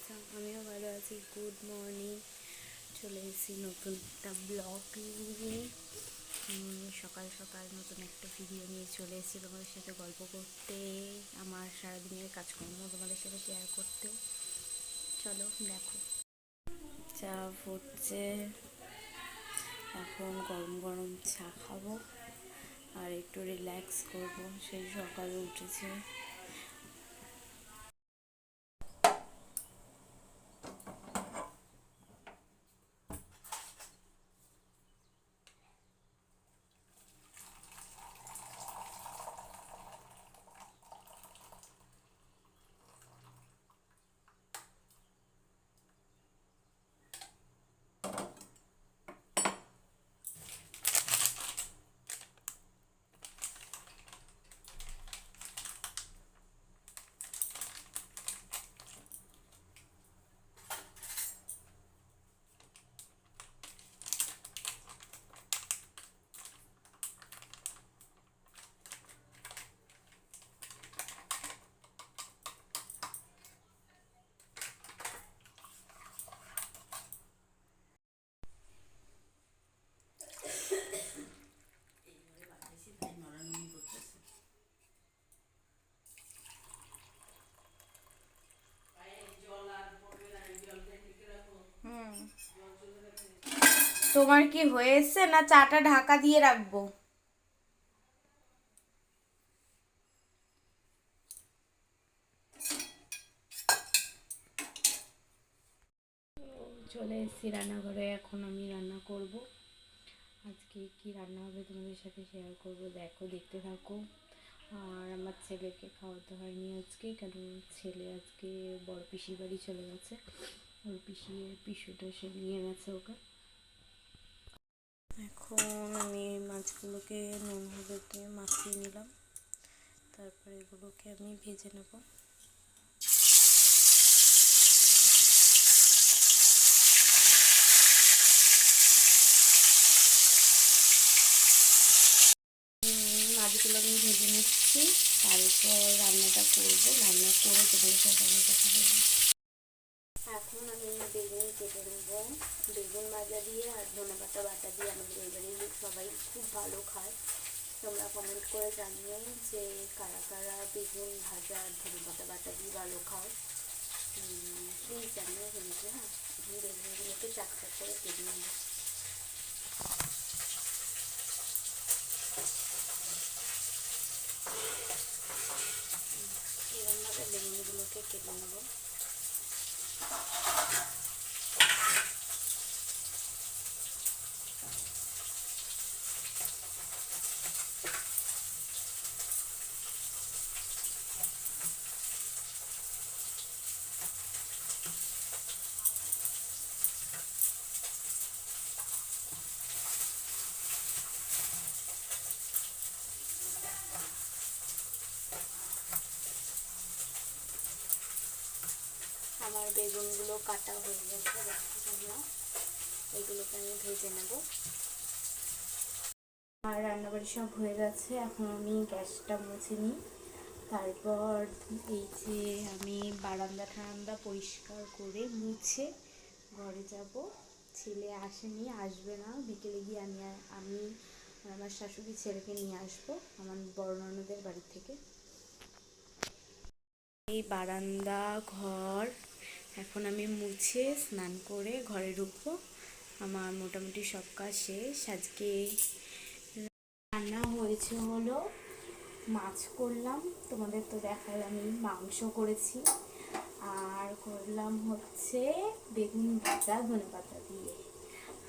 আছো? আমিও ভালো আছি। Good morning. চলে এসেছি নতুন একটা ব্লগ নিয়ে। সকাল সকাল নতুন একটা ভিডিও নিয়ে চলে এসেছি তোমাদের সাথে গল্প করতে, আমার সারাদিনের কাজকর্ম তোমাদের সাথে শেয়ার করতে। চলো দেখো। চা ফুটছে, এখন গরম গরম চা খাবো আর একটু রিল্যাক্স করব। সেই সকালে উঠেছি। তোমার কি হয়েছে না চাটা ঢাকা দিয়ে রাখবো? চলে এসেছি রান্নাঘরে। এখন আমি রান্না করব। আজকে কি রান্না হবে তোমাদের সাথে শেয়ার করব, দেখতে থাকো। আর আমার ছেলেকে খাওয়াতে হয়নি আজকে, কারণ ছেলে আজকে বড় পিসির বাড়ি চলে গেছে। ওর পিসুটা সে নিয়ে গেছে ওকে। এখন আমি মাছগুলোকে নুন হলুদ দিয়ে মাখিয়ে নিলাম, তারপরে এগুলোকে আমি ভেজে নেব। মাছগুলো আমি ভেজে নিচ্ছি, তারপর রান্নাটা করবো। রান্না করে তোমাদের সাথে আমি কথা বলবো। এখন আমি বেগুন কেটে নেব। বেগুন ভাজা দিয়ে আর ধনেপাতা বাটা দিয়ে আমাদের এবারে সবাই খুব ভালো খায়। তোমরা কমেন্ট করে জানিও যে কারা কারা বেগুন ভাজা আর ধনেপাতা বাটা দিয়ে ভালো খাও। প্লিজ জানিও কিন্তু। হ্যাঁ, আমি বেগুনগুলোকে চাক চাক করে কেটে নেব। এরকমভাবে বেগুনগুলোকে কেটে নেব। আমার বেগুনগুলো কাটা হয়ে গেছে, দেখো তোমরা। এগুলোকে আমি ভেজে নেব। আর রান্নাবাড়ি সব হয়ে গেছে, এখন আমি গ্যাসটা মুছে নিই। তারপর এই যে আমি বারান্দা ঠান্ডা পরিষ্কার করে মুছে ঘরে যাব। ছেলে আসেনি, আসবে না, বিকেলে গিয়ে আমি আমার শাশুড়ি ছেলেকে নিয়ে আসবো আমার বড় ননদের বাড়ি থেকে। এই বারান্দা ঘর এখন আমি মুছে স্নান করে ঘরে ঢুকবো। আমার মোটামুটি সব কাজ শেষ। আজকে রান্না হয়েছে হলো মাছ করলাম, তোমাদের তো দেখালাম। আমি মাংস করেছি আর করলাম হচ্ছে বেগুন ভাজা ধনেপাতা দিয়ে।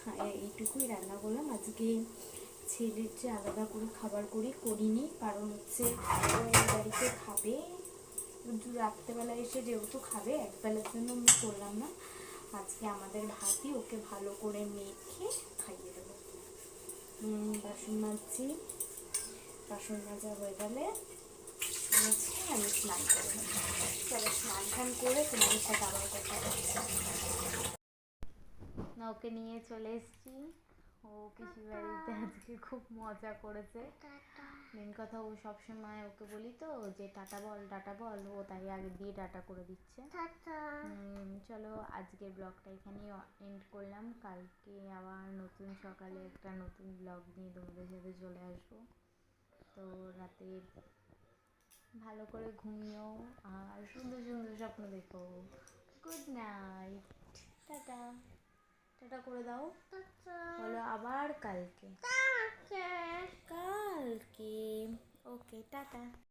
হ্যাঁ, এইটুকুই রান্না করলাম আজকে। ছেলের যে আলাদা করে খাবার করিনি, কারণ হচ্ছে ও বাড়িতে খাবে রাত্রেবেলা এসে, যেহেতু খাবে একবেলার জন্য আমি করলাম না। আজকে আমাদের ভাতই ওকে ভালো করে মেখে খাইয়ে দেবো। বাসন মাজছি, বাসন মাজা হয়ে গেলে আমি স্নান করে নেব। তবে স্নান টান করে তোমাদের সাথে আবার কথা বলছি। না, ওকে নিয়ে চলে এসেছি। ও পিসির বাড়িতে আজকে খুব মজা করেছে। মেন কথা ও সবসময় ওকে বলি তো যে টাটা বল, ও তাই আগে দিয়ে টাটা করে দিচ্ছে। চলো আজকের ব্লগটা এখানেই এন্ড করলাম। কালকে আবার নতুন সকালে একটা নতুন ব্লগ নিয়ে তোমাদের সাথে চলে আসবো। তো রাতে ভালো করে ঘুমিও আর সুন্দর সুন্দর স্বপ্ন দেখো। Good night, tata. টাটা করে দাও, বলো আবার কালকে। কালকে ওকে, টাটা।